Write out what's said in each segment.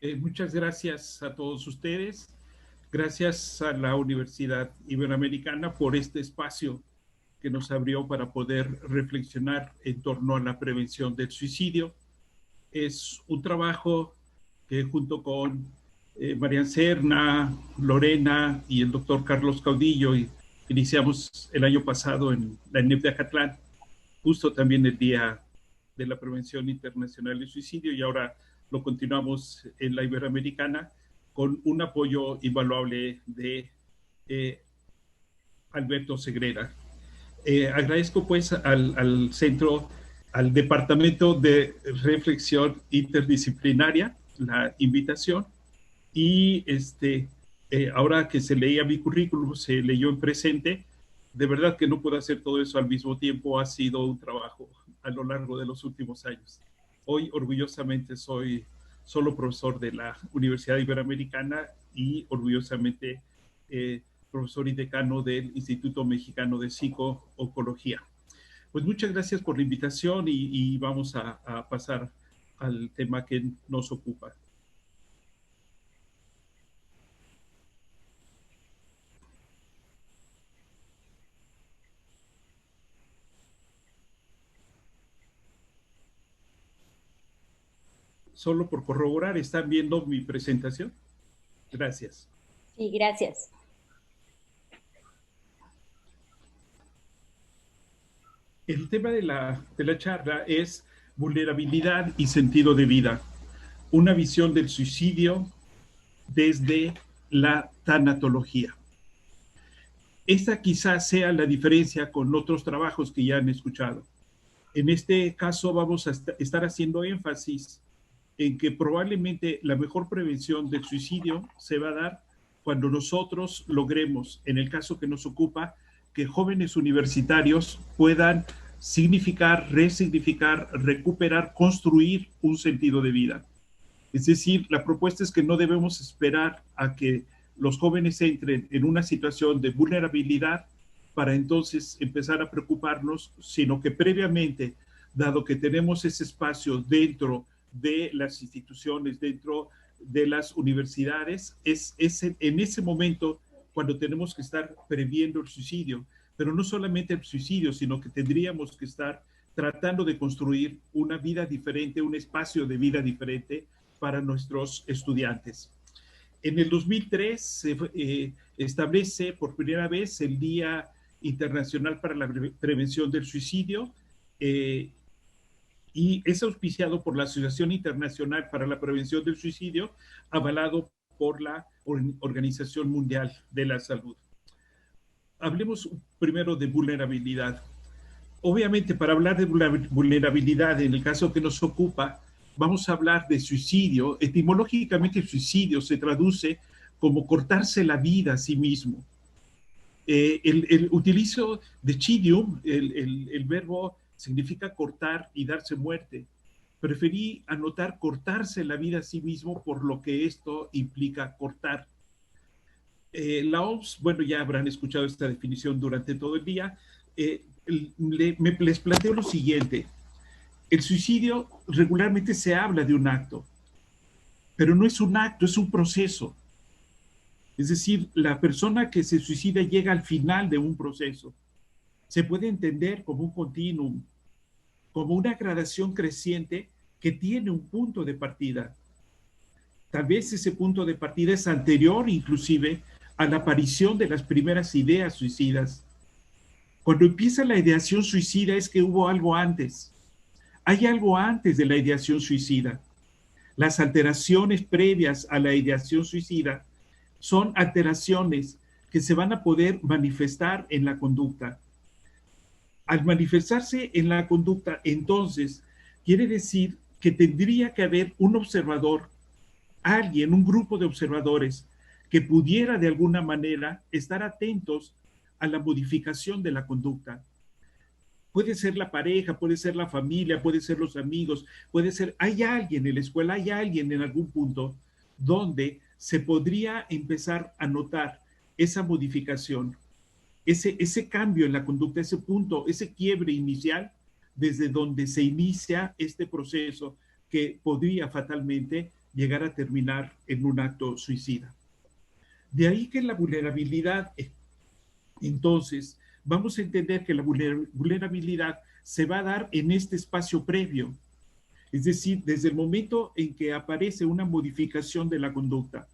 Muchas gracias a todos ustedes. Gracias a la Universidad Iberoamericana por este espacio que nos abrió para poder reflexionar en torno a la prevención del suicidio. Es un trabajo que junto con María Serna, Lorena y el doctor Carlos Caudillo iniciamos el año pasado en la ENEP de Acatlán, justo también el Día de la Prevención Internacional del Suicidio, y ahora lo continuamos en la Iberoamericana con un apoyo invaluable de eh, Alberto Segrera. Agradezco pues al centro, al Departamento de Reflexión Interdisciplinaria, la invitación, y ahora que se leía mi currículum, se leyó en presente. De verdad que no puedo hacer todo eso al mismo tiempo. Ha sido un trabajo a lo largo de los últimos años. Hoy, orgullosamente, soy solo profesor de la Universidad Iberoamericana y orgullosamente profesor y decano del Instituto Mexicano de Psico-Oncología. Pues muchas gracias por la invitación y vamos a pasar al tema que nos ocupa. Solo por corroborar, ¿están viendo mi presentación? Gracias. Sí, gracias. El tema de la charla es vulnerabilidad y sentido de vida. Una visión del suicidio desde la tanatología. Esta quizás sea la diferencia con otros trabajos que ya han escuchado. En este caso vamos a estar haciendo énfasis en que probablemente la mejor prevención del suicidio se va a dar cuando nosotros logremos, en el caso que nos ocupa, que jóvenes universitarios puedan significar, resignificar, recuperar, construir un sentido de vida. Es decir, la propuesta es que no debemos esperar a que los jóvenes entren en una situación de vulnerabilidad para entonces empezar a preocuparnos, sino que previamente, dado que tenemos ese espacio dentro de las instituciones, dentro de las universidades, es en ese momento cuando tenemos que estar previendo el suicidio, pero no solamente el suicidio, sino que tendríamos que estar tratando de construir una vida diferente, un espacio de vida diferente para nuestros estudiantes. En el 2003 se establece por primera vez el Día Internacional para la Prevención del Suicidio, eh, y es auspiciado por la Asociación Internacional para la Prevención del Suicidio, avalado por la Organización Mundial de la Salud. Hablemos primero de vulnerabilidad. Obviamente, para hablar de vulnerabilidad, en el caso que nos ocupa, vamos a hablar de suicidio. Etimológicamente, el suicidio se traduce como cortarse la vida a sí mismo. El utilizo de chidium, el verbo significa cortar y darse muerte. Preferí anotar cortarse la vida a sí mismo por lo que esto implica cortar. La OMS, bueno, ya habrán escuchado esta definición durante todo el día. Les planteo lo siguiente. El suicidio regularmente se habla de un acto, pero no es un acto, es un proceso. Es decir, la persona que se suicida llega al final de un proceso. Se puede entender como un continuum, como una gradación creciente que tiene un punto de partida. Tal vez ese punto de partida es anterior inclusive a la aparición de las primeras ideas suicidas. Cuando empieza la ideación suicida es que hubo algo antes. Hay algo antes de la ideación suicida. Las alteraciones previas a la ideación suicida son alteraciones que se van a poder manifestar en la conducta. Al manifestarse en la conducta, entonces, quiere decir que tendría que haber un observador, alguien, un grupo de observadores que pudiera de alguna manera estar atentos a la modificación de la conducta. Puede ser la pareja, puede ser la familia, puede ser los amigos, puede ser, hay alguien en la escuela, hay alguien en algún punto donde se podría empezar a notar esa modificación, ese cambio en la conducta, ese punto, ese quiebre inicial desde donde se inicia este proceso que podría fatalmente llegar a terminar en un acto suicida. De ahí que la vulnerabilidad, entonces, vamos a entender que la vulnerabilidad se va a dar en este espacio previo, es decir, desde el momento en que aparece una modificación de la conducta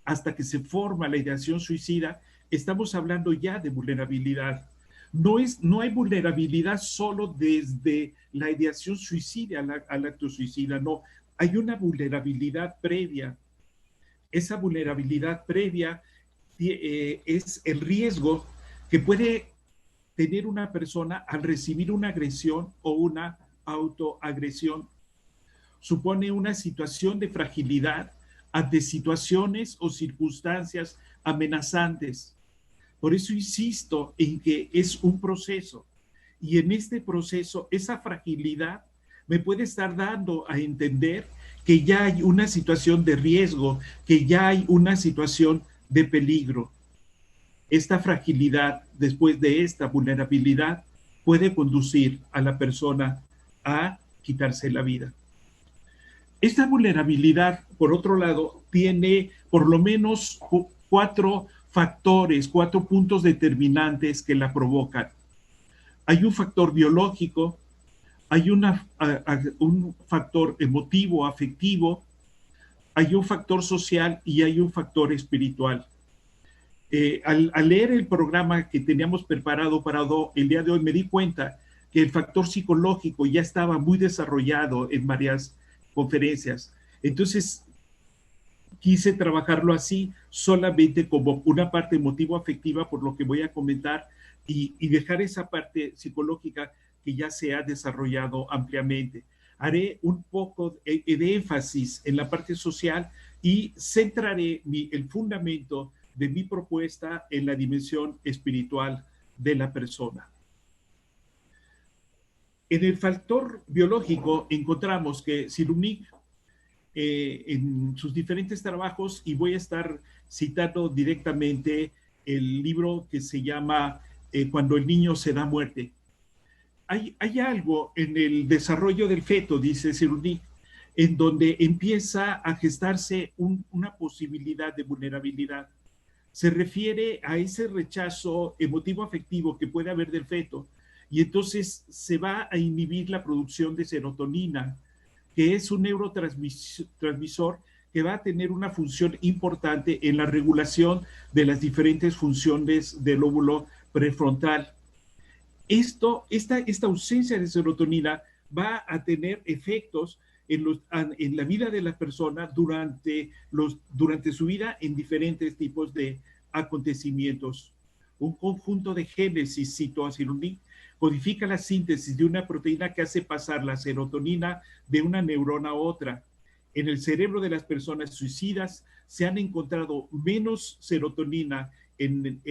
hasta que se forma la ideación suicida, estamos hablando ya de vulnerabilidad. No hay vulnerabilidad solo desde la ideación suicida al acto suicida, no, hay una vulnerabilidad previa. Esa vulnerabilidad previa es el riesgo que puede tener una persona al recibir una agresión o una autoagresión. Supone una situación de fragilidad ante situaciones o circunstancias amenazantes. Por eso insisto en que es un proceso. Y en este proceso, esa fragilidad me puede estar dando a entender que ya hay una situación de riesgo, que ya hay una situación de peligro. Esta fragilidad, después de esta vulnerabilidad, puede conducir a la persona a quitarse la vida. Esta vulnerabilidad, por otro lado, tiene por lo menos 4 factores, 4 puntos determinantes que la provocan. Hay un factor biológico, hay un factor emotivo, afectivo, hay un factor social y hay un factor espiritual. Al leer el programa que teníamos preparado para el día de hoy, me di cuenta que el factor psicológico ya estaba muy desarrollado en varias conferencias. Entonces, quise trabajarlo así, solamente como una parte emotivo-afectiva, por lo que voy a comentar, y dejar esa parte psicológica que ya se ha desarrollado ampliamente. Haré un poco de énfasis en la parte social y centraré el fundamento de mi propuesta en la dimensión espiritual de la persona. En el factor biológico encontramos que Cyrulnik, en sus diferentes trabajos, y voy a estar citando directamente el libro que se llama Cuando el niño se da muerte. Hay algo en el desarrollo del feto, dice Cyrulnik, en donde empieza a gestarse una posibilidad de vulnerabilidad. Se refiere a ese rechazo emotivo afectivo que puede haber del feto, y entonces se va a inhibir la producción de serotonina, que es un neurotransmisor que va a tener una función importante en la regulación de las diferentes funciones del lóbulo prefrontal. Esta ausencia de serotonina va a tener efectos en la vida de la persona durante su vida en diferentes tipos de acontecimientos. Un conjunto de genes, cito a Cyrulnik, codifica la síntesis de una proteína que hace pasar la serotonina de una neurona a otra. En el cerebro de las personas suicidas se han encontrado menos serotonina en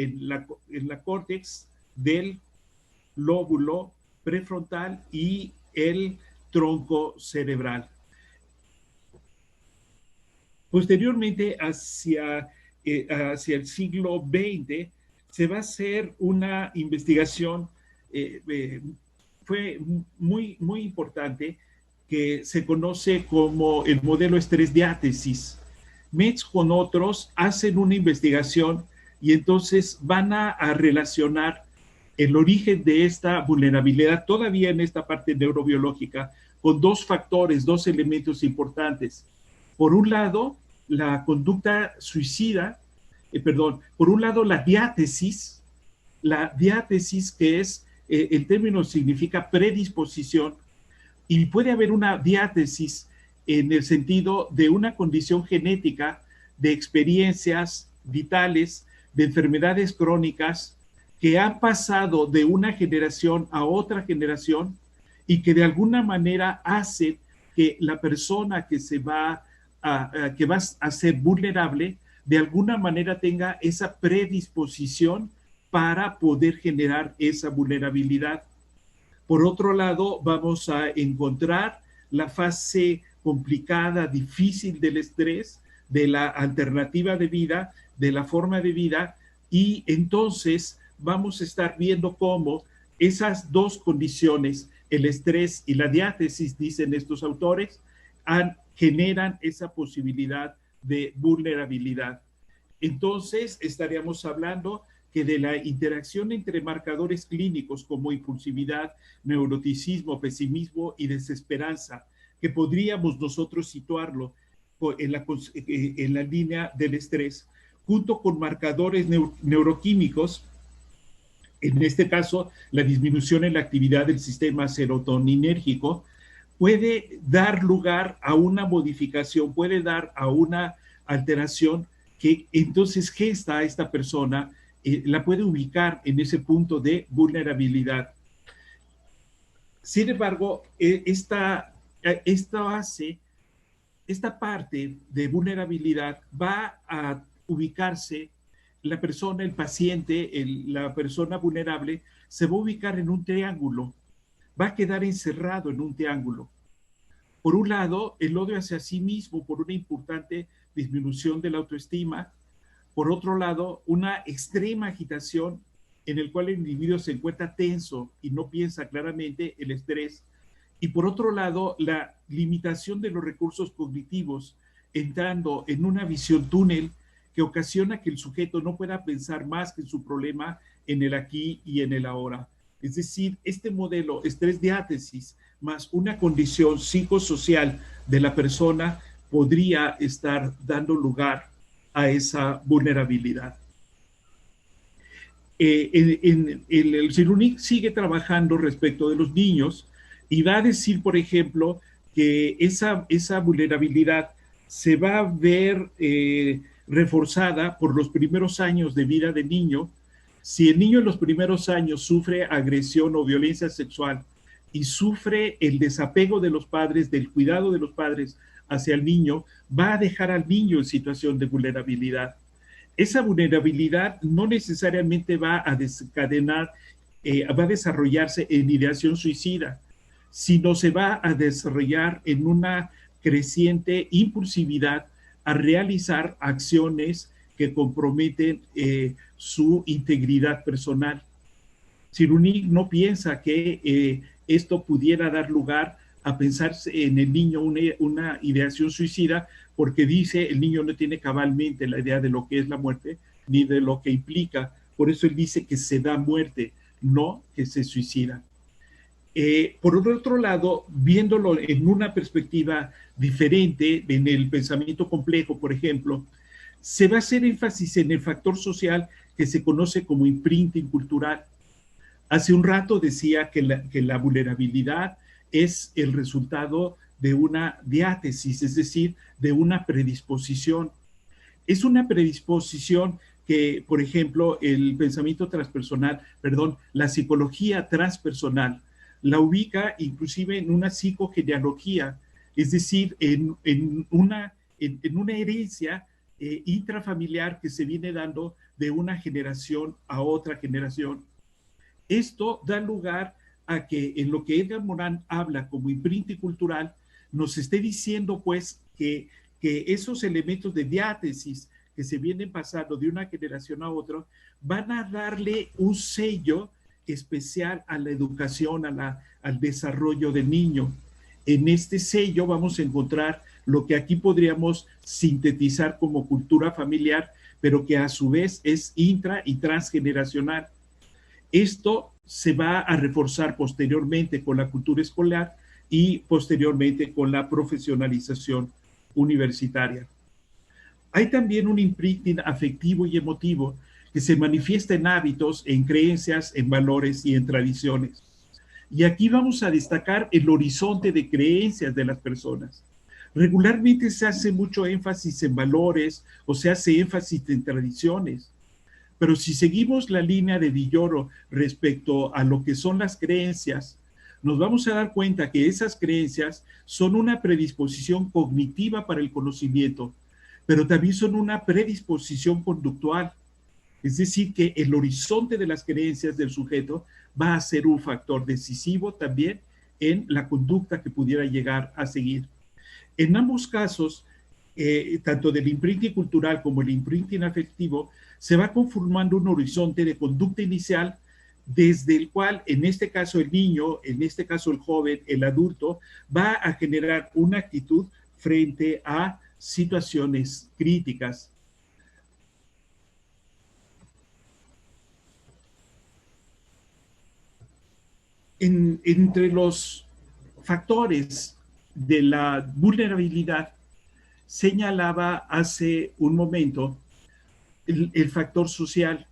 la córtex del lóbulo prefrontal y el tronco cerebral. Posteriormente, hacia el siglo XX, se va a hacer una investigación, fue muy, muy importante, que se conoce como el modelo estrés-diátesis. Metz con otros hacen una investigación y entonces van a relacionar el origen de esta vulnerabilidad, todavía en esta parte neurobiológica, con 2 factores, 2 elementos importantes. Por un lado, la conducta suicida, por un lado la diátesis que es, el término significa predisposición, y puede haber una diátesis en el sentido de una condición genética, de experiencias vitales, de enfermedades crónicas que han pasado de una generación a otra generación y que de alguna manera hacen que la persona que va a ser vulnerable de alguna manera tenga esa predisposición para poder generar esa vulnerabilidad. Por otro lado, vamos a encontrar la fase complicada, difícil del estrés, de la alternativa de vida, de la forma de vida, y entonces vamos a estar viendo cómo esas 2 condiciones, el estrés y la diátesis, dicen estos autores, han generan esa posibilidad de vulnerabilidad. Entonces, estaríamos hablando que de la interacción entre marcadores clínicos como impulsividad, neuroticismo, pesimismo y desesperanza, que podríamos nosotros situarlo en la línea del estrés, junto con marcadores neuroquímicos, en este caso la disminución en la actividad del sistema serotoninérgico, puede dar lugar a una modificación, puede dar a una alteración que entonces gesta a esta persona, la puede ubicar en ese punto de vulnerabilidad. Sin embargo, esta parte de vulnerabilidad va a ubicarse la persona, el paciente, la persona vulnerable, se va a ubicar en un triángulo, va a quedar encerrado en un triángulo. Por un lado, el odio hacia sí mismo por una importante disminución de la autoestima. Por otro lado, una extrema agitación en el cual el individuo se encuentra tenso y no piensa claramente, el estrés. Y por otro lado, la limitación de los recursos cognitivos, entrando en una visión túnel que ocasiona que el sujeto no pueda pensar más que en su problema, en el aquí y en el ahora. Es decir, este modelo estrés diátesis más una condición psicosocial de la persona podría estar dando lugar a esa vulnerabilidad. El CIRUNIC sigue trabajando respecto de los niños y va a decir, por ejemplo, que esa vulnerabilidad se va a ver reforzada por los primeros años de vida del niño. Si el niño en los primeros años sufre agresión o violencia sexual y sufre el desapego de los padres, del cuidado de los padres hacia el niño, va a dejar al niño en situación de vulnerabilidad. Esa vulnerabilidad no necesariamente va a desencadenar, va a desarrollarse en ideación suicida, sino se va a desarrollar en una creciente impulsividad a realizar acciones que comprometen su integridad personal. Cyrulnik no piensa que esto pudiera dar lugar a pensar en el niño una ideación suicida, porque dice el niño no tiene cabalmente la idea de lo que es la muerte, ni de lo que implica. Por eso él dice que se da muerte, no que se suicida. Por otro lado, viéndolo en una perspectiva diferente, en el pensamiento complejo, por ejemplo, se va a hacer énfasis en el factor social que se conoce como imprinting cultural. Hace un rato decía que la vulnerabilidad es el resultado de una diátesis, es decir, de una predisposición. Es una predisposición que, por ejemplo, el pensamiento transpersonal, perdón, la psicología transpersonal, la ubica inclusive en una psicogenealogía, es decir, en una herencia intrafamiliar que se viene dando de una generación a otra generación. Esto da lugar a que en lo que Edgar Morin habla como imprinting cultural, nos esté diciendo pues que esos elementos de diátesis que se vienen pasando de una generación a otra van a darle un sello especial a la educación, al desarrollo del niño. En este sello vamos a encontrar lo que aquí podríamos sintetizar como cultura familiar, pero que a su vez es intra y transgeneracional. Esto se va a reforzar posteriormente con la cultura escolar y posteriormente con la profesionalización universitaria. Hay también un imprinting afectivo y emotivo que se manifiesta en hábitos, en creencias, en valores y en tradiciones. Y aquí vamos a destacar el horizonte de creencias de las personas. Regularmente se hace mucho énfasis en valores o se hace énfasis en tradiciones. Pero si seguimos la línea de Villoro respecto a lo que son las creencias, nos vamos a dar cuenta que esas creencias son una predisposición cognitiva para el conocimiento, pero también son una predisposición conductual. Es decir, que el horizonte de las creencias del sujeto va a ser un factor decisivo también en la conducta que pudiera llegar a seguir. En ambos casos, tanto del imprinting cultural como el imprinting afectivo, se va conformando un horizonte de conducta inicial desde el cual, en este caso el niño, en este caso el joven, el adulto, va a generar una actitud frente a situaciones críticas. Entre los factores de la vulnerabilidad, señalaba hace un momento el factor social.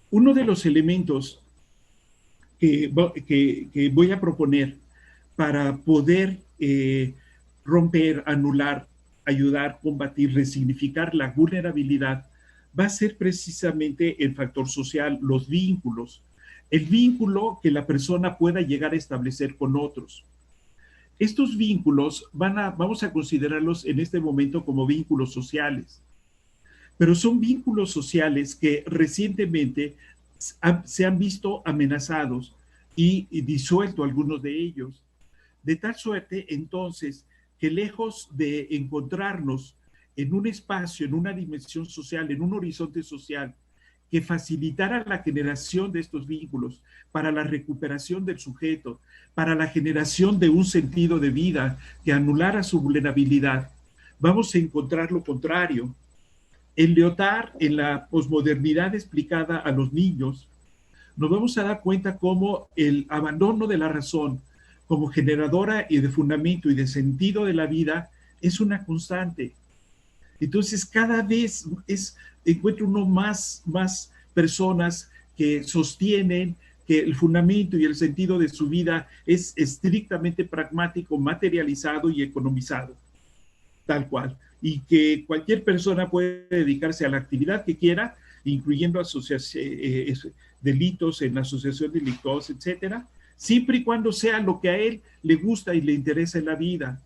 Uno de los elementos que voy a proponer para poder romper, anular, ayudar, combatir, resignificar la vulnerabilidad, va a ser precisamente el factor social, los vínculos. El vínculo que la persona pueda llegar a establecer con otros. Estos vínculos vamos a considerarlos en este momento como vínculos sociales, pero son vínculos sociales que recientemente se han visto amenazados y disuelto algunos de ellos. De tal suerte, entonces, que lejos de encontrarnos en un espacio, en una dimensión social, en un horizonte social, que facilitara la generación de estos vínculos para la recuperación del sujeto, para la generación de un sentido de vida que anulara su vulnerabilidad, vamos a encontrar lo contrario. En Lyotard, en la posmodernidad explicada a los niños, nos vamos a dar cuenta cómo el abandono de la razón como generadora y de fundamento y de sentido de la vida es una constante. Entonces, cada vez encuentro uno más personas que sostienen que el fundamento y el sentido de su vida es estrictamente pragmático, materializado y economizado, tal cual. Y que cualquier persona puede dedicarse a la actividad que quiera, incluyendo delitos en asociación delictuosa, etcétera, siempre y cuando sea lo que a él le gusta y le interesa en la vida.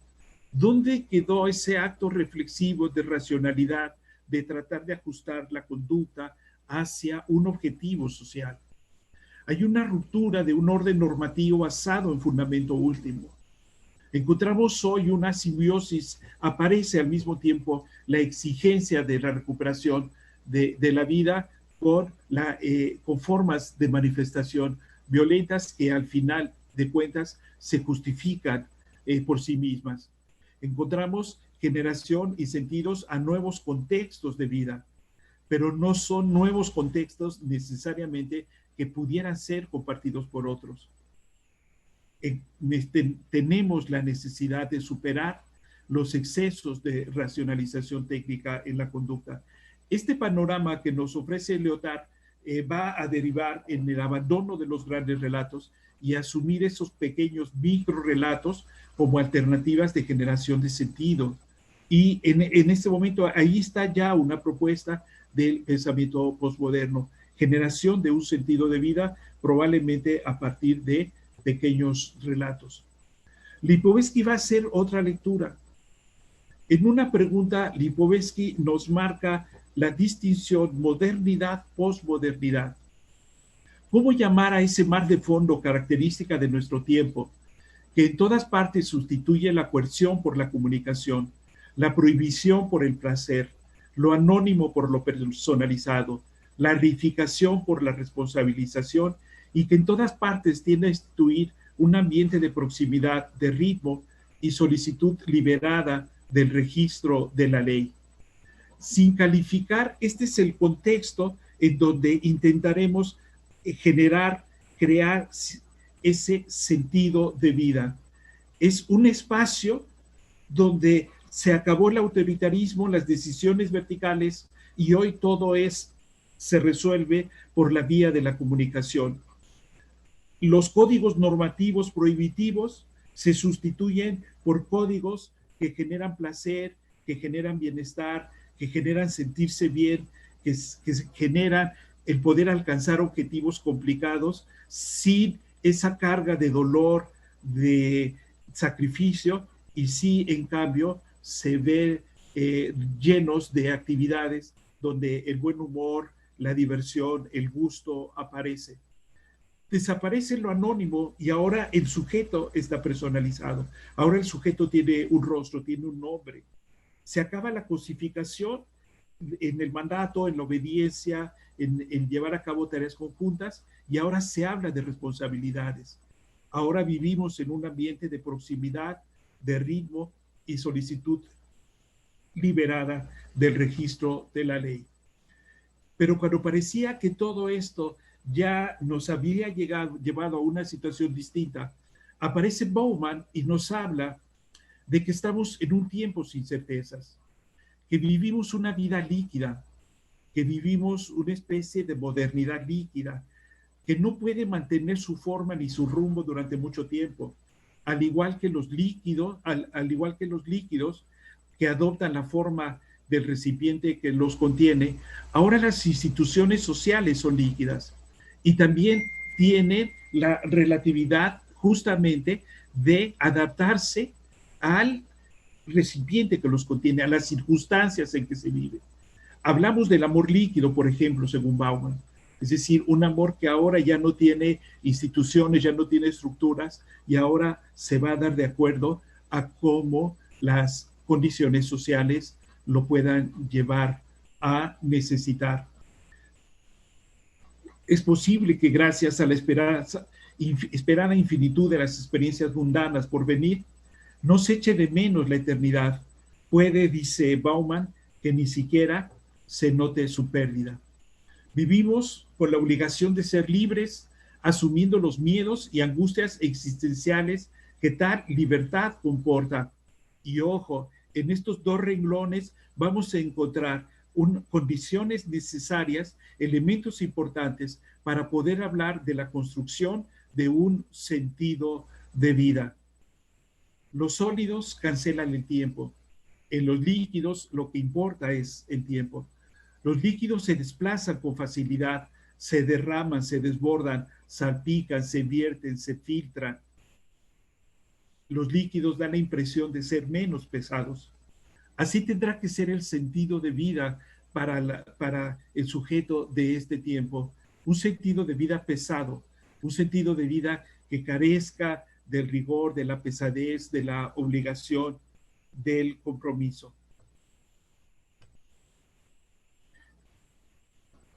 ¿Dónde quedó ese acto reflexivo de racionalidad, de tratar de ajustar la conducta hacia un objetivo social? Hay una ruptura de un orden normativo basado en fundamento último. Encontramos hoy una simbiosis, aparece al mismo tiempo la exigencia de la recuperación de la vida con formas de manifestación violentas que al final de cuentas se justifican por sí mismas. Encontramos generación y sentidos a nuevos contextos de vida, pero no son nuevos contextos necesariamente que pudieran ser compartidos por otros. Tenemos la necesidad de superar los excesos de racionalización técnica en la conducta. Este panorama que nos ofrece Lyotard va a derivar en el abandono de los grandes relatos y asumir esos pequeños micro relatos como alternativas de generación de sentido. Y en este momento ahí está ya una propuesta del pensamiento postmoderno, generación de un sentido de vida, probablemente a partir de pequeños relatos. Lipovetsky va a hacer otra lectura. En una pregunta, Lipovetsky nos marca la distinción modernidad-postmodernidad. ¿Cómo llamar a ese mar de fondo característica de nuestro tiempo, que en todas partes sustituye la coerción por la comunicación, la prohibición por el placer, lo anónimo por lo personalizado, la reificación por la responsabilización y que en todas partes tiende a instituir un ambiente de proximidad, de ritmo y solicitud liberada del registro de la ley? Sin calificar, este es el contexto en donde intentaremos generar, crear ese sentido de vida. Es un espacio donde se acabó el autoritarismo, las decisiones verticales y hoy todo se resuelve por la vía de la comunicación. Los códigos normativos prohibitivos se sustituyen por códigos que generan placer, que generan bienestar, que generan sentirse bien, que generan el poder alcanzar objetivos complicados sin esa carga de dolor, de sacrificio, y sí, en cambio, se ve llenos de actividades donde el buen humor, la diversión, el gusto aparece. Desaparece lo anónimo y ahora el sujeto está personalizado. Ahora el sujeto tiene un rostro, tiene un nombre. Se acaba la cosificación en el mandato, en la obediencia, en llevar a cabo tareas conjuntas, y ahora se habla de responsabilidades. Ahora vivimos en un ambiente de proximidad, de ritmo y solicitud liberada del registro de la ley. Pero cuando parecía que todo esto ya nos había llevado a una situación distinta, aparece Bauman y nos habla de que estamos en un tiempo sin certezas, que vivimos una vida líquida, que vivimos una especie de modernidad líquida, que no puede mantener su forma ni su rumbo durante mucho tiempo, al igual que los líquidos, al igual que los líquidos que adoptan la forma del recipiente que los contiene. Ahora las instituciones sociales son líquidas y también tienen la relatividad justamente de adaptarse al recipiente que los contiene, a las circunstancias en que se vive. Hablamos del amor líquido, por ejemplo, según Bauman, es decir, un amor que ahora ya no tiene instituciones, ya no tiene estructuras y ahora se va a dar de acuerdo a cómo las condiciones sociales lo puedan llevar a necesitar. Es posible que gracias a la esperada infinitud de las experiencias mundanas por venir, no se eche de menos la eternidad. Puede, dice Bauman, que ni siquiera se note su pérdida. Vivimos con la obligación de ser libres, asumiendo los miedos y angustias existenciales que tal libertad comporta. Y ojo, en estos dos renglones vamos a encontrar condiciones necesarias, elementos importantes para poder hablar de la construcción de un sentido de vida. Los sólidos cancelan el tiempo. En los líquidos lo que importa es el tiempo. Los líquidos se desplazan con facilidad, se derraman, se desbordan, salpican, se vierten, se filtran. Los líquidos dan la impresión de ser menos pesados. Así tendrá que ser el sentido de vida para el sujeto de este tiempo. Un sentido de vida pesado, un sentido de vida que carezca del rigor, de la pesadez, de la obligación, del compromiso.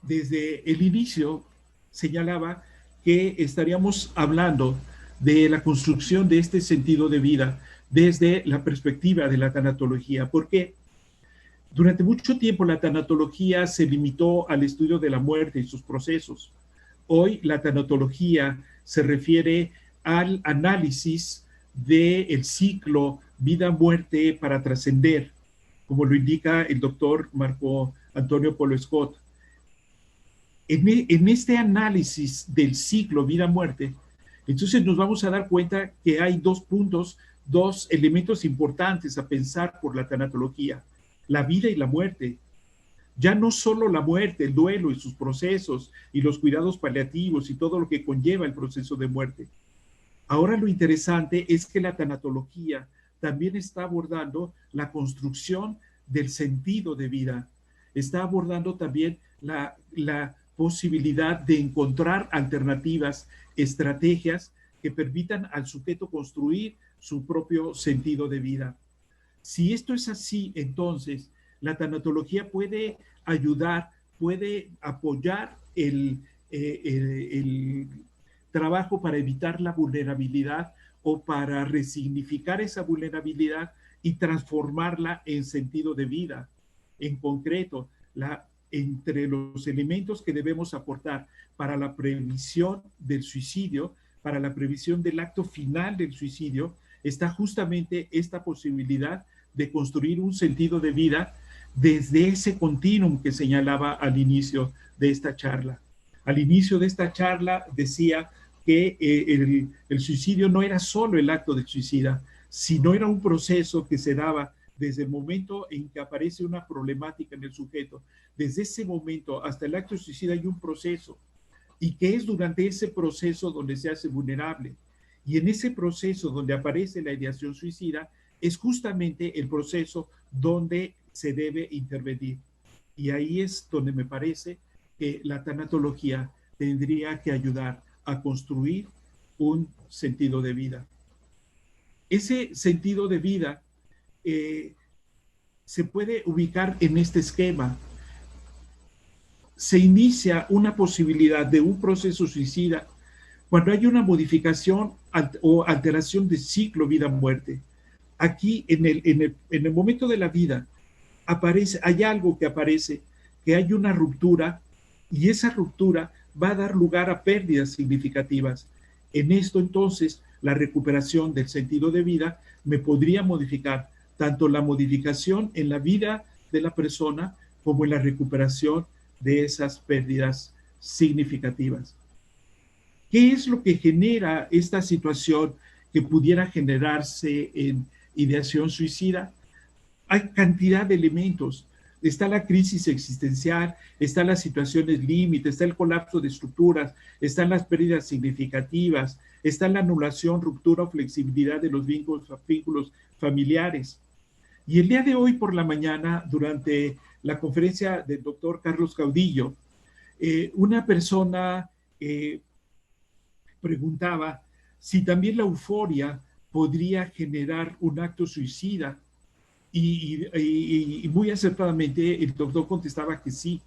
Desde el inicio señalaba que estaríamos hablando de la construcción de este sentido de vida desde la perspectiva de la tanatología. ¿Por qué? Durante mucho tiempo la tanatología se limitó al estudio de la muerte y sus procesos. Hoy la tanatología se refiere al análisis del ciclo vida-muerte para trascender, como lo indica el doctor Marco Antonio Polo Scott. En este análisis del ciclo vida-muerte, entonces nos vamos a dar cuenta que hay dos puntos, dos elementos importantes a pensar por la tanatología: la vida y la muerte. Ya no solo la muerte, el duelo y sus procesos y los cuidados paliativos y todo lo que conlleva el proceso de muerte. Ahora lo interesante es que la tanatología también está abordando la construcción del sentido de vida. Está abordando también la posibilidad de encontrar alternativas, estrategias que permitan al sujeto construir su propio sentido de vida. Si esto es así, entonces la tanatología puede ayudar, puede apoyar el trabajo para evitar la vulnerabilidad o para resignificar esa vulnerabilidad y transformarla en sentido de vida. En concreto, entre los elementos que debemos aportar para la previsión del suicidio, para la previsión del acto final del suicidio, está justamente esta posibilidad de construir un sentido de vida desde ese continuum que señalaba al inicio de esta charla. Al inicio de esta charla decía que el suicidio no era solo el acto del suicida, sino era un proceso que se daba desde el momento en que aparece una problemática en el sujeto. Desde ese momento hasta el acto de suicida hay un proceso, y que es durante ese proceso donde se hace vulnerable. Y en ese proceso donde aparece la ideación suicida, es justamente el proceso donde se debe intervenir. Y ahí es donde me parece que la tanatología tendría que ayudar a construir un sentido de vida. Ese sentido de vida se puede ubicar en este esquema. Se inicia una posibilidad de un proceso suicida cuando hay una modificación o alteración de ciclo vida-muerte. Aquí en el momento de la vida hay algo que aparece, que hay una ruptura y esa ruptura va a dar lugar a pérdidas significativas. En esto entonces la recuperación del sentido de vida me podría modificar tanto la modificación en la vida de la persona como en la recuperación de esas pérdidas significativas. ¿Qué es lo que genera esta situación que pudiera generarse en ideación suicida? Hay cantidad de elementos. Está la crisis existencial, están las situaciones límite, está el colapso de estructuras, están las pérdidas significativas, está la anulación, ruptura o flexibilidad de los vínculos familiares. Y el día de hoy por la mañana, durante la conferencia del doctor Carlos Caudillo, una persona preguntaba si también la euforia podría generar un acto suicida. Y muy acertadamente el doctor contestaba que sí.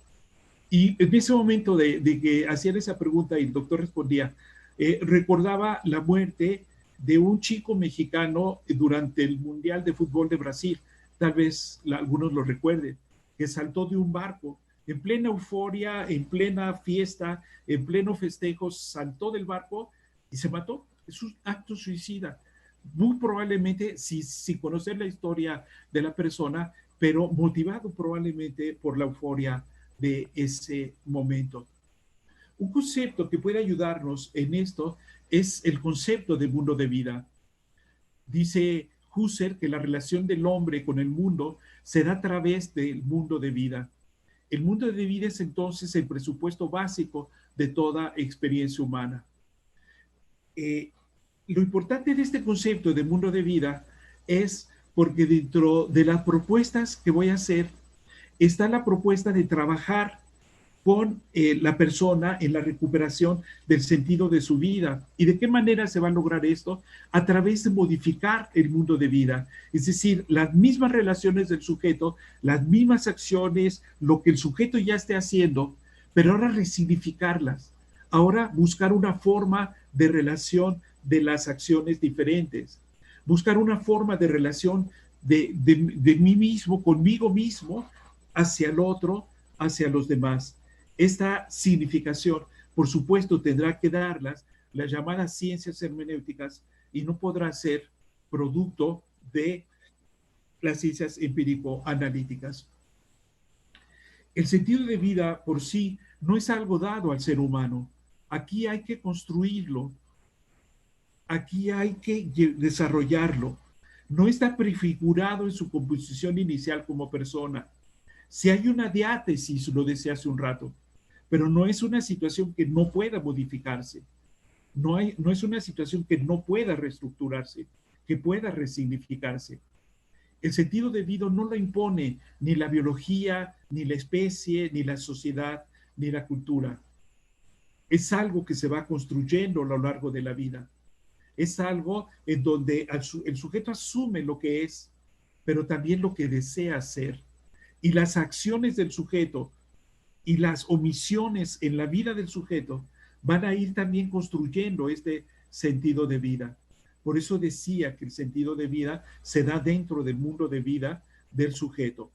Y en ese momento de que hacían esa pregunta y el doctor respondía, recordaba la muerte de un chico mexicano durante el Mundial de Fútbol de Brasil. Tal vez algunos lo recuerden, que saltó de un barco en plena euforia, en plena fiesta, en pleno festejo, saltó del barco y se mató. Es un acto suicida. Muy probablemente, sin conocer la historia de la persona, pero motivado probablemente por la euforia de ese momento. Un concepto que puede ayudarnos en esto es el concepto de mundo de vida. Dice Husserl que la relación del hombre con el mundo se da a través del mundo de vida. El mundo de vida es entonces el presupuesto básico de toda experiencia humana. Lo importante de este concepto de mundo de vida es porque dentro de las propuestas que voy a hacer está la propuesta de trabajar con la persona en la recuperación del sentido de su vida. ¿Y de qué manera se va a lograr esto? A través de modificar el mundo de vida. Es decir, las mismas relaciones del sujeto, las mismas acciones, lo que el sujeto ya esté haciendo, pero ahora resignificarlas. Ahora buscar una forma de relación de las acciones diferentes. Buscar una forma de relación de mí mismo, conmigo mismo, hacia el otro, hacia los demás. Esta significación, por supuesto, tendrá que darlas las llamadas ciencias hermenéuticas y no podrá ser producto de las ciencias empírico-analíticas. El sentido de vida por sí no es algo dado al ser humano. Aquí hay que construirlo, aquí hay que desarrollarlo. No está prefigurado en su composición inicial como persona. Si hay una diátesis, lo decía hace un rato, pero no es una situación que no pueda modificarse. No es una situación que no pueda reestructurarse, que pueda resignificarse. El sentido de vida no lo impone ni la biología, ni la especie, ni la sociedad, ni la cultura. Es algo que se va construyendo a lo largo de la vida. Es algo en donde el sujeto asume lo que es, pero también lo que desea ser. Y las acciones del sujeto y las omisiones en la vida del sujeto van a ir también construyendo este sentido de vida. Por eso decía que el sentido de vida se da dentro del mundo de vida del sujeto.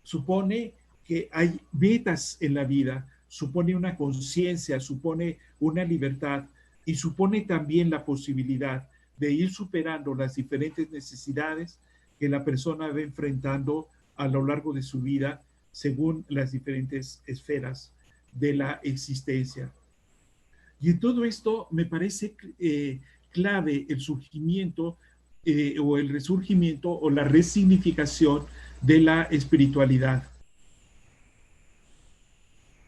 Supone que hay metas en la vida, supone una conciencia, supone una libertad y supone también la posibilidad de ir superando las diferentes necesidades que la persona va enfrentando a lo largo de su vida según las diferentes esferas de la existencia. Y en todo esto me parece clave el surgimiento o el resurgimiento o la resignificación de la espiritualidad.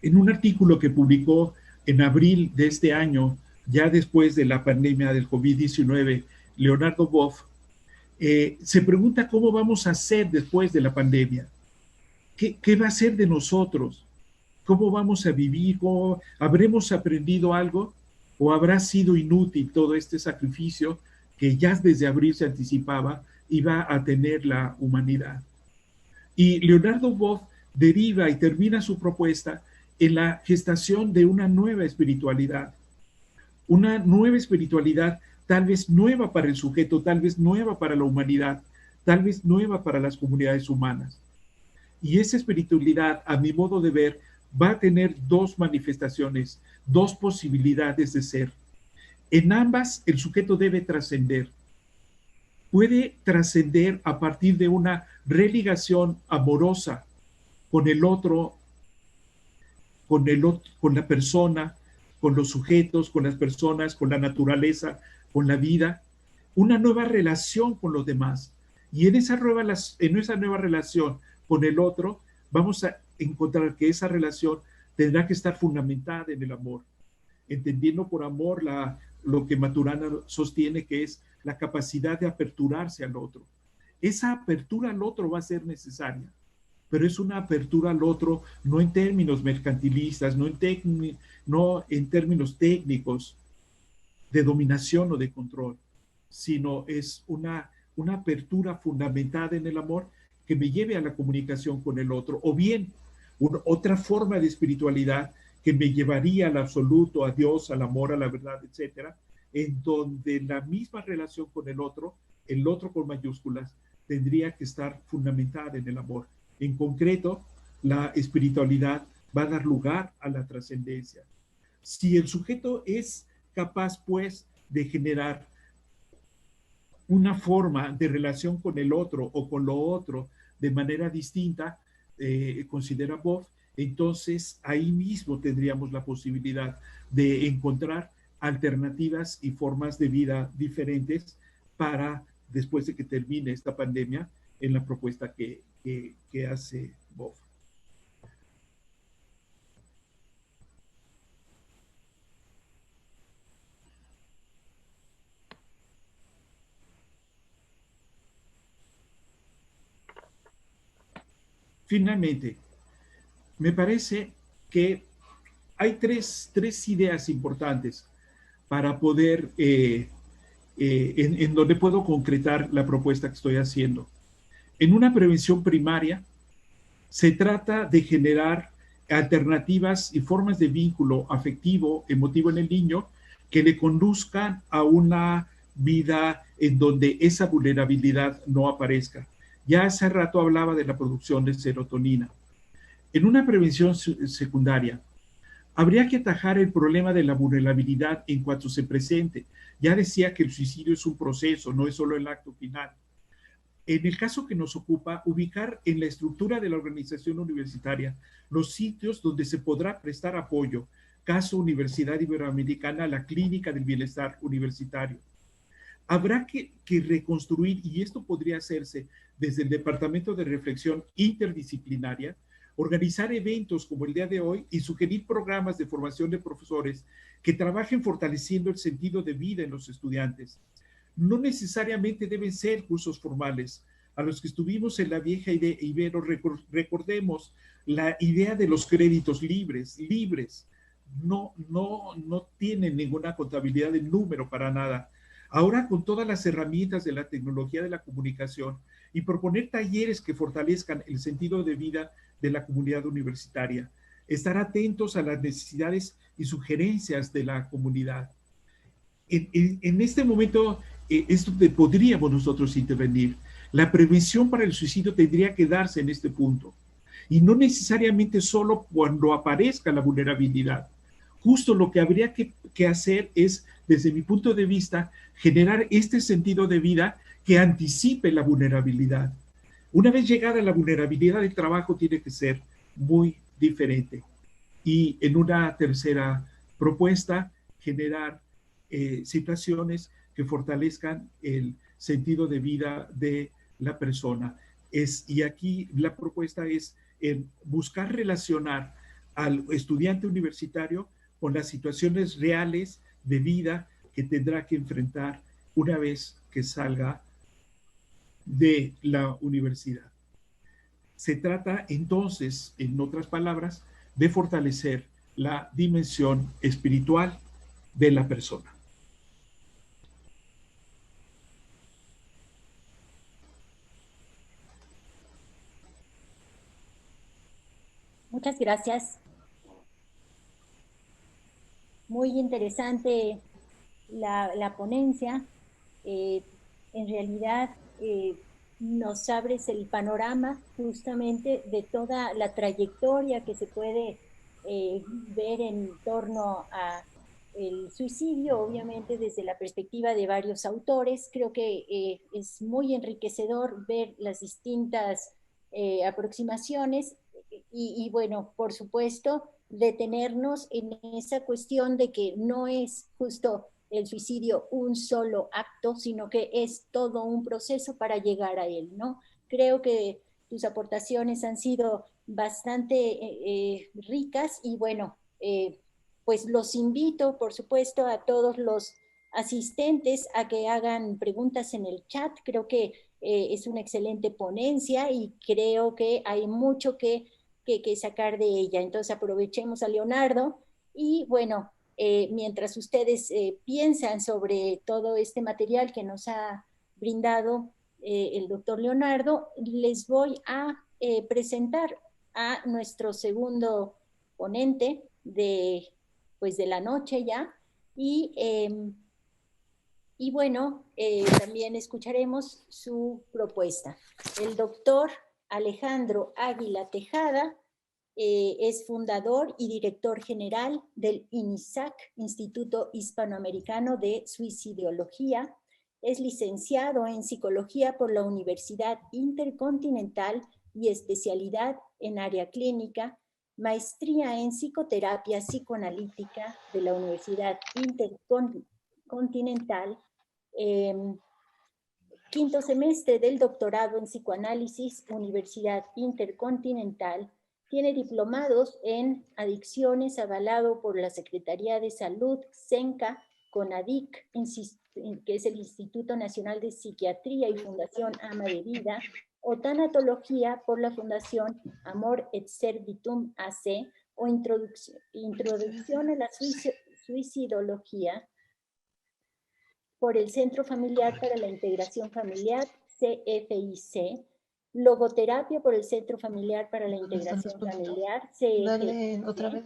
En un artículo que publicó en abril de este año, ya después de la pandemia del COVID-19, Leonardo Boff, se pregunta cómo vamos a hacer después de la pandemia. ¿Qué va a ser de nosotros? ¿Cómo vamos a vivir? ¿Habremos aprendido algo? ¿O habrá sido inútil todo este sacrificio que ya desde abril se anticipaba iba a tener la humanidad? Y Leonardo Boff deriva y termina su propuesta en la gestación de una nueva espiritualidad tal vez nueva para el sujeto, tal vez nueva para la humanidad, tal vez nueva para las comunidades humanas. Y esa espiritualidad, a mi modo de ver, va a tener dos manifestaciones, dos posibilidades de ser. En ambas, el sujeto debe trascender. Puede trascender a partir de una religación amorosa con el otro, con la persona, con los sujetos, con las personas, con la naturaleza, con la vida, una nueva relación con los demás. Y en esa nueva relación con el otro, vamos a encontrar que esa relación tendrá que estar fundamentada en el amor, entendiendo por amor lo que Maturana sostiene, que es la capacidad de aperturarse al otro. Esa apertura al otro va a ser necesaria, pero es una apertura al otro no en términos mercantilistas, no en términos técnicos de dominación o de control, sino es una apertura fundamentada en el amor que me lleve a la comunicación con el otro, o bien otra forma de espiritualidad que me llevaría al absoluto, a Dios, al amor, a la verdad, etcétera, en donde la misma relación con el otro con mayúsculas, tendría que estar fundamentada en el amor. En concreto, la espiritualidad va a dar lugar a la trascendencia. Si el sujeto es capaz, pues, de generar una forma de relación con el otro o con lo otro de manera distinta, considera Boff, entonces ahí mismo tendríamos la posibilidad de encontrar alternativas y formas de vida diferentes para, después de que termine esta pandemia, en la propuesta que hace Boff. Finalmente, me parece que hay tres ideas importantes para poder, en donde puedo concretar la propuesta que estoy haciendo. En una prevención primaria, se trata de generar alternativas y formas de vínculo afectivo, emotivo en el niño, que le conduzcan a una vida en donde esa vulnerabilidad no aparezca. Ya hace rato hablaba de la producción de serotonina. En una prevención secundaria, habría que atajar el problema de la vulnerabilidad en cuanto se presente. Ya decía que el suicidio es un proceso, no es solo el acto final. En el caso que nos ocupa, ubicar en la estructura de la organización universitaria los sitios donde se podrá prestar apoyo. Caso Universidad Iberoamericana, la Clínica del Bienestar Universitario. Habrá que reconstruir, y esto podría hacerse desde el Departamento de Reflexión Interdisciplinaria, organizar eventos como el día de hoy y sugerir programas de formación de profesores que trabajen fortaleciendo el sentido de vida en los estudiantes. No necesariamente deben ser cursos formales. A los que estuvimos en la vieja Ibero, recordemos la idea de los créditos libres. No tienen ninguna contabilidad de número para nada. Ahora, con todas las herramientas de la tecnología de la comunicación y proponer talleres que fortalezcan el sentido de vida de la comunidad universitaria, estar atentos a las necesidades y sugerencias de la comunidad. En este momento es donde podríamos nosotros intervenir. La prevención para el suicidio tendría que darse en este punto y no necesariamente solo cuando aparezca la vulnerabilidad. Justo lo que habría que hacer es, desde mi punto de vista, generar este sentido de vida que anticipe la vulnerabilidad. Una vez llegada la vulnerabilidad, el trabajo tiene que ser muy diferente. Y en una tercera propuesta, generar situaciones que fortalezcan el sentido de vida de la persona. Y aquí la propuesta es buscar relacionar al estudiante universitario con las situaciones reales de vida que tendrá que enfrentar una vez que salga de la universidad. Se trata entonces, en otras palabras, de fortalecer la dimensión espiritual de la persona. Muchas gracias. Muy interesante la ponencia. En realidad, nos abres el panorama justamente de toda la trayectoria que se puede ver en torno a el suicidio, obviamente desde la perspectiva de varios autores. Creo que es muy enriquecedor ver las distintas aproximaciones y bueno, por supuesto, detenernos en esa cuestión de que no es justo el suicidio un solo acto, sino que es todo un proceso para llegar a él, ¿no? Creo que tus aportaciones han sido bastante ricas y bueno, pues los invito, por supuesto, a todos los asistentes a que hagan preguntas en el chat. Creo que es una excelente ponencia y creo que hay mucho que sacar de ella. Entonces aprovechemos a Leonardo y bueno, mientras ustedes piensan sobre todo este material que nos ha brindado el doctor Leonardo, les voy a presentar a nuestro segundo ponente pues de la noche ya. Y bueno, también escucharemos su propuesta. El doctor Alejandro Águila Tejada es fundador y director general del INISAC, Instituto Hispanoamericano de Suicidología. Es licenciado en Psicología por la Universidad Intercontinental y especialidad en área clínica, maestría en Psicoterapia Psicoanalítica de la Universidad Intercontinental, quinto semestre del doctorado en psicoanálisis, Universidad Intercontinental. Tiene diplomados en adicciones avalado por la Secretaría de Salud, SENCA, CONADIC, que es el Instituto Nacional de Psiquiatría y Fundación Ama de Vida, o tanatología por la Fundación Amor et Servitum AC, o introducción a la suicidología por el Centro Familiar para la Integración Familiar, CFIC, logoterapia por el Centro Familiar para la Integración Familiar, Dale otra vez.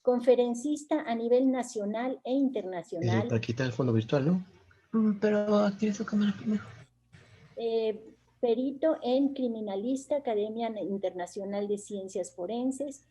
Conferencista a nivel nacional e internacional. Para quitar el fondo virtual, ¿no? Pero active su cámara primero. Perito en criminalista, Academia Internacional de Ciencias Forenses,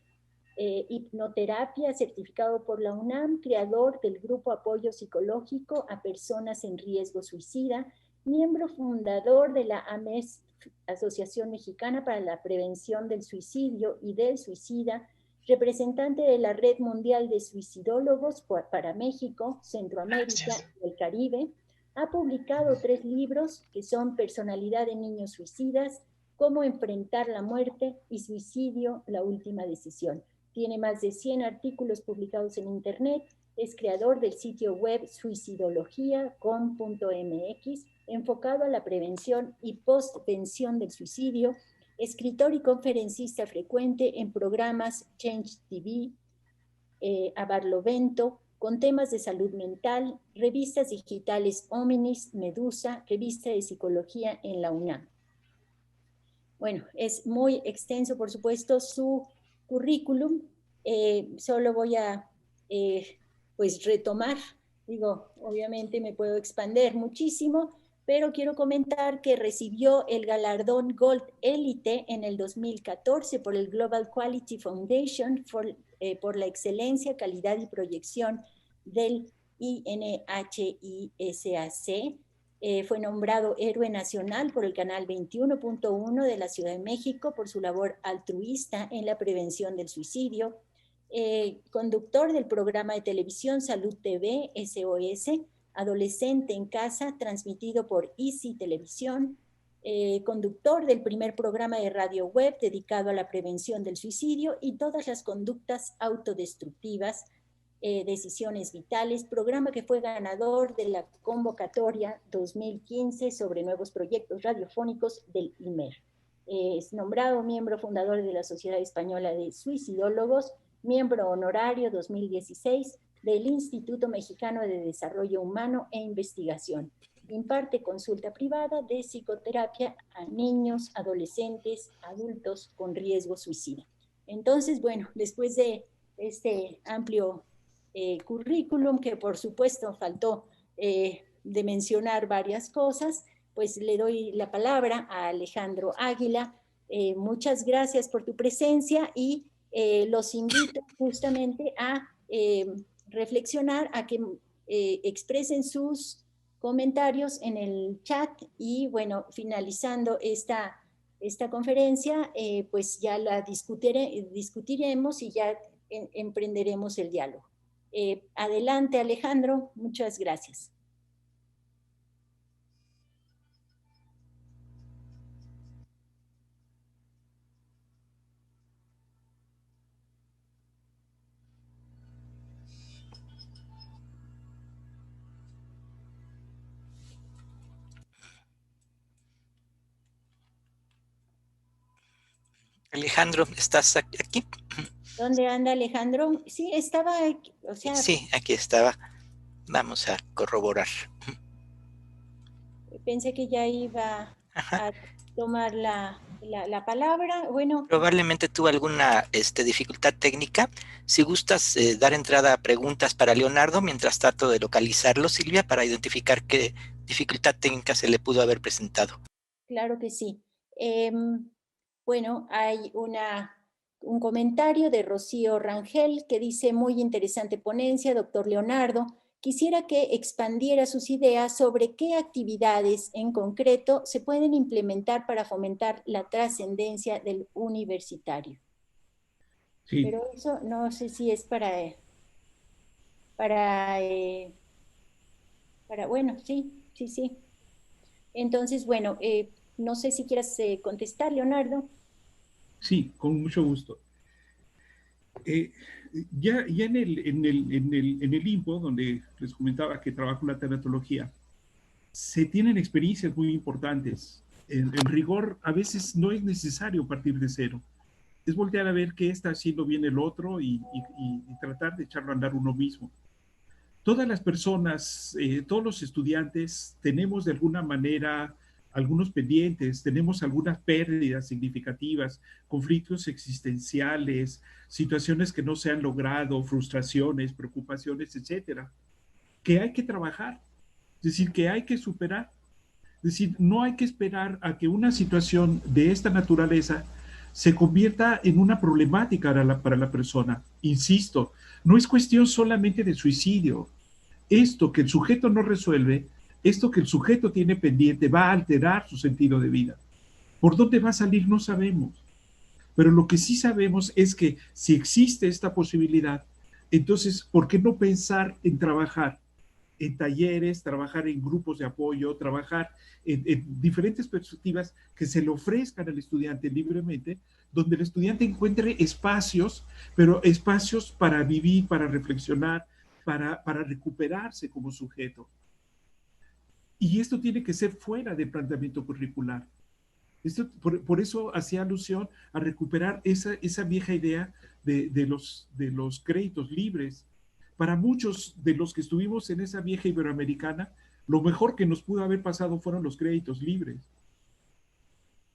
hipnoterapia, certificado por la UNAM, creador del Grupo Apoyo Psicológico a Personas en Riesgo Suicida, miembro fundador de la AMES, Asociación Mexicana para la Prevención del Suicidio y del Suicida, representante de la Red Mundial de Suicidólogos para México, Centroamérica y el Caribe. Ha publicado 3 libros que son Personalidad de Niños Suicidas, Cómo enfrentar la muerte y Suicidio, la última decisión. Tiene más de 100 artículos publicados en Internet, es creador del sitio web suicidologia.com.mx, enfocado a la prevención y postvención del suicidio, escritor y conferencista frecuente en programas Change TV, a Barlovento, con temas de salud mental, revistas digitales Hominis, Medusa, revista de psicología en la UNAM. Bueno, es muy extenso, por supuesto, su currículum. Solo voy a pues retomar, digo, obviamente me puedo expander muchísimo, pero quiero comentar que recibió el galardón Gold Elite en el 2014 por el Global Quality Foundation por la excelencia, calidad y proyección del INHISAC. Fue nombrado Héroe Nacional por el Canal 21.1 de la Ciudad de México por su labor altruista en la prevención del suicidio. Conductor del programa de televisión Salud TV, SOS, Adolescente en Casa, transmitido por Easy Televisión. Conductor del primer programa de radio web dedicado a la prevención del suicidio y todas las conductas autodestructivas, Decisiones Vitales, programa que fue ganador de la convocatoria 2015 sobre nuevos proyectos radiofónicos del IMER. Es nombrado miembro fundador de la Sociedad Española de Suicidólogos, miembro honorario 2016 del Instituto Mexicano de Desarrollo Humano e Investigación. Imparte consulta privada de psicoterapia a niños, adolescentes, adultos con riesgo suicida. Entonces, bueno, después de este amplio currículum, que por supuesto faltó de mencionar varias cosas, pues le doy la palabra a Alejandro Águila. Muchas gracias por tu presencia y los invito justamente a reflexionar, a que expresen sus comentarios en el chat y bueno, finalizando esta conferencia, pues ya la discutiremos y ya emprenderemos el diálogo. Adelante, Alejandro, muchas gracias. Alejandro, ¿estás aquí? ¿Dónde anda Alejandro? Sí, estaba, o sea... Sí, aquí estaba. Vamos a corroborar. Pensé que ya iba a tomar la palabra. Bueno. Probablemente tuvo alguna dificultad técnica. Si gustas dar entrada a preguntas para Leonardo, mientras trato de localizarlo, Silvia, para identificar qué dificultad técnica se le pudo haber presentado. Claro que sí. Bueno, hay un comentario de Rocío Rangel que dice: muy interesante ponencia, doctor Leonardo. Quisiera que expandiera sus ideas sobre qué actividades en concreto se pueden implementar para fomentar la trascendencia del universitario. Sí. Pero eso no sé si es para bueno, sí. Entonces, bueno, no sé si quieras contestar, Leonardo. Sí, con mucho gusto. Ya en el IMPO, donde les comentaba que trabajo en la tanatología, se tienen experiencias muy importantes. En rigor, a veces no es necesario partir de cero. Es voltear a ver qué está haciendo bien el otro y tratar de echarlo a andar uno mismo. Todas las personas, todos los estudiantes, tenemos de alguna manera algunos pendientes, tenemos algunas pérdidas significativas, conflictos existenciales, situaciones que no se han logrado, frustraciones, preocupaciones, etcétera, que hay que trabajar, es decir, que hay que superar. Es decir, no hay que esperar a que una situación de esta naturaleza se convierta en una problemática para la persona. Insisto, no es cuestión solamente de suicidio. Esto que el sujeto no resuelve, esto que el sujeto tiene pendiente, va a alterar su sentido de vida. ¿Por dónde va a salir? No sabemos. Pero lo que sí sabemos es que si existe esta posibilidad, entonces, ¿por qué no pensar en trabajar en talleres, trabajar en grupos de apoyo, trabajar en diferentes perspectivas que se le ofrezcan al estudiante libremente, donde el estudiante encuentre espacios, pero espacios para vivir, para reflexionar, para recuperarse como sujeto? Y esto tiene que ser fuera del planteamiento curricular. Por eso hacía alusión a recuperar esa vieja idea de los créditos libres. Para muchos de los que estuvimos en esa vieja iberoamericana, lo mejor que nos pudo haber pasado fueron los créditos libres.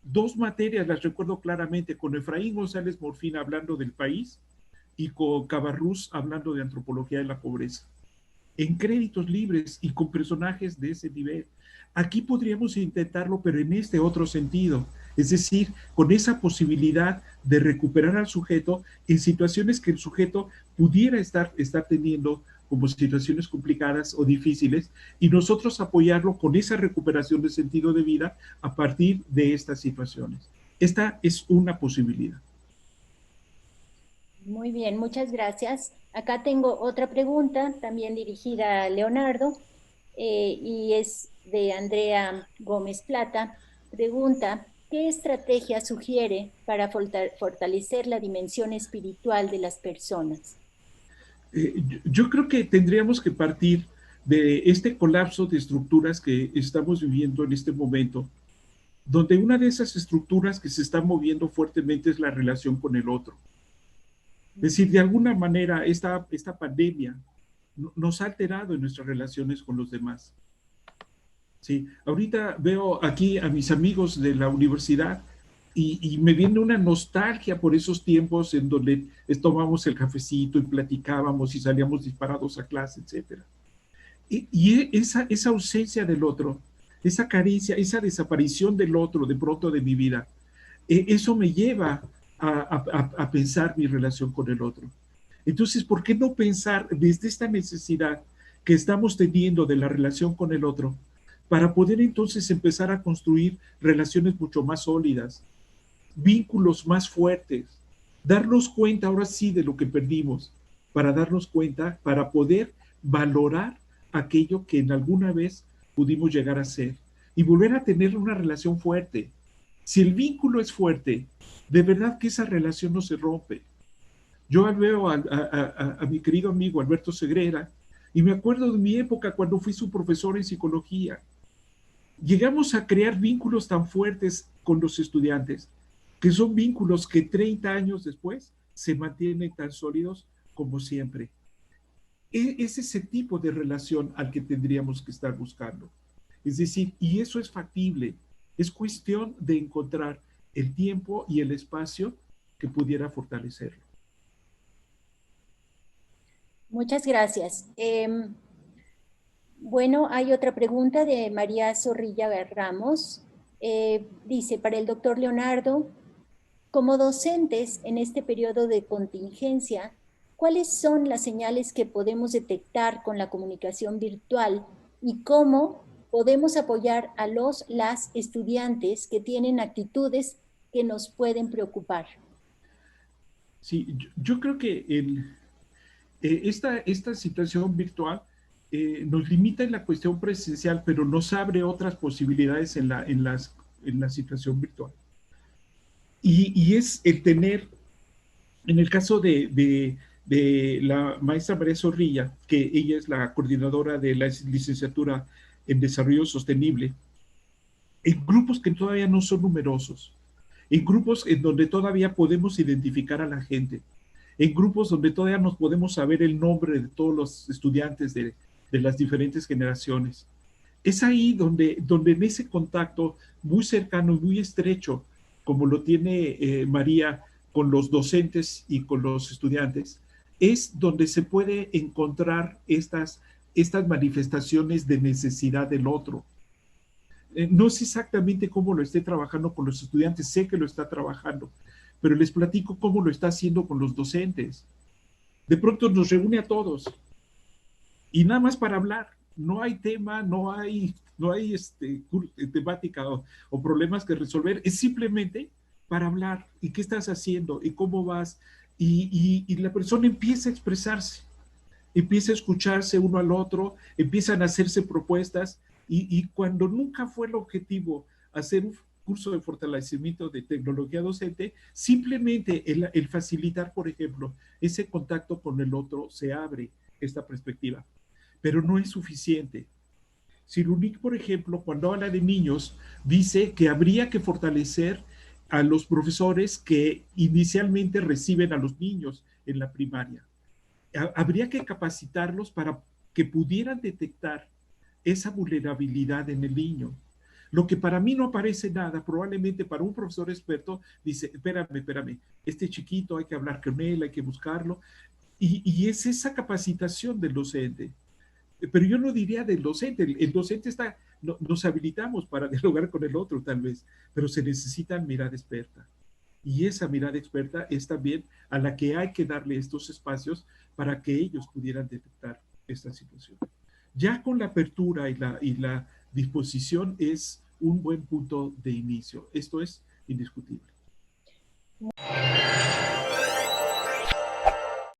2 materias las recuerdo claramente, con Efraín González Morfín hablando del país y con Cabarrús hablando de antropología de la pobreza. En créditos libres y con personajes de ese nivel. Aquí podríamos intentarlo, pero en este otro sentido, es decir, con esa posibilidad de recuperar al sujeto en situaciones que el sujeto pudiera estar teniendo como situaciones complicadas o difíciles, y nosotros apoyarlo con esa recuperación de sentido de vida a partir de estas situaciones. Esta es una posibilidad. Muy bien, muchas gracias. Acá tengo otra pregunta, también dirigida a Leonardo, y es de Andrea Gómez Plata. Pregunta: ¿qué estrategia sugiere para fortalecer la dimensión espiritual de las personas? Yo creo que tendríamos que partir de este colapso de estructuras que estamos viviendo en este momento, donde una de esas estructuras que se está moviendo fuertemente es la relación con el otro. Es decir, de alguna manera esta pandemia nos ha alterado en nuestras relaciones con los demás. Sí, ahorita veo aquí a mis amigos de la universidad y me viene una nostalgia por esos tiempos en donde tomábamos el cafecito y platicábamos y salíamos disparados a clase, etc. Y esa ausencia del otro esa carencia, esa desaparición del otro de pronto de mi vida, eso me lleva a pensar mi relación con el otro. Entonces, ¿por qué no pensar desde esta necesidad que estamos teniendo de la relación con el otro para poder entonces empezar a construir relaciones mucho más sólidas, vínculos más fuertes, darnos cuenta ahora sí de lo que perdimos, para darnos cuenta, para poder valorar aquello que en alguna vez pudimos llegar a ser y volver a tener una relación fuerte? Si el vínculo es fuerte, de verdad que esa relación no se rompe. Yo veo a mi querido amigo Alberto Segrera y me acuerdo de mi época cuando fui su profesor en psicología. Llegamos a crear vínculos tan fuertes con los estudiantes, que son vínculos que 30 años después se mantienen tan sólidos como siempre. Es ese tipo de relación al que tendríamos que estar buscando. Es decir, y eso es factible. Es cuestión de encontrar el tiempo y el espacio que pudiera fortalecerlo. Muchas gracias. Bueno, hay otra pregunta de María Zorrilla Ramos. Dice, para el doctor Leonardo, como docentes en este periodo de contingencia, ¿cuáles son las señales que podemos detectar con la comunicación virtual y cómo podemos apoyar a las estudiantes que tienen actitudes que nos pueden preocupar? Sí, yo creo que esta situación virtual nos limita en la cuestión presencial, pero nos abre otras posibilidades en la situación virtual. Y es el tener, en el caso de la maestra María Zorrilla, que ella es la coordinadora de la licenciatura en Desarrollo Sostenible, en grupos que todavía no son numerosos, en grupos en donde todavía podemos identificar a la gente, en grupos donde todavía nos podemos saber el nombre de todos los estudiantes de las diferentes generaciones. Es ahí donde en ese contacto muy cercano y muy estrecho, como lo tiene María con los docentes y con los estudiantes, es donde se puede encontrar estas manifestaciones de necesidad del otro. No sé exactamente cómo lo esté trabajando con los estudiantes, sé que lo está trabajando, pero les platico cómo lo está haciendo con los docentes. De pronto nos reúne a todos y nada más para hablar. No hay tema, no hay temática o problemas que resolver, es simplemente para hablar. ¿Y qué estás haciendo? ¿Y cómo vas? Y la persona empieza a expresarse, empieza a escucharse uno al otro, empiezan a hacerse propuestas y cuando nunca fue el objetivo hacer un curso de fortalecimiento de tecnología docente, simplemente el facilitar, por ejemplo, ese contacto con el otro, se abre esta perspectiva. Pero no es suficiente. Sirunic, por ejemplo, cuando habla de niños, dice que habría que fortalecer a los profesores que inicialmente reciben a los niños en la primaria. Habría que capacitarlos para que pudieran detectar esa vulnerabilidad en el niño. Lo que para mí no parece nada, probablemente para un profesor experto, dice, espérame, este chiquito hay que hablar con él, hay que buscarlo, y es esa capacitación del docente. Pero yo no diría del docente, el docente está, nos habilitamos para dialogar con el otro tal vez, pero se necesita mirada experta. Y esa mirada experta es también a la que hay que darle estos espacios para que ellos pudieran detectar esta situación. Ya con la apertura y la disposición es un buen punto de inicio. Esto es indiscutible.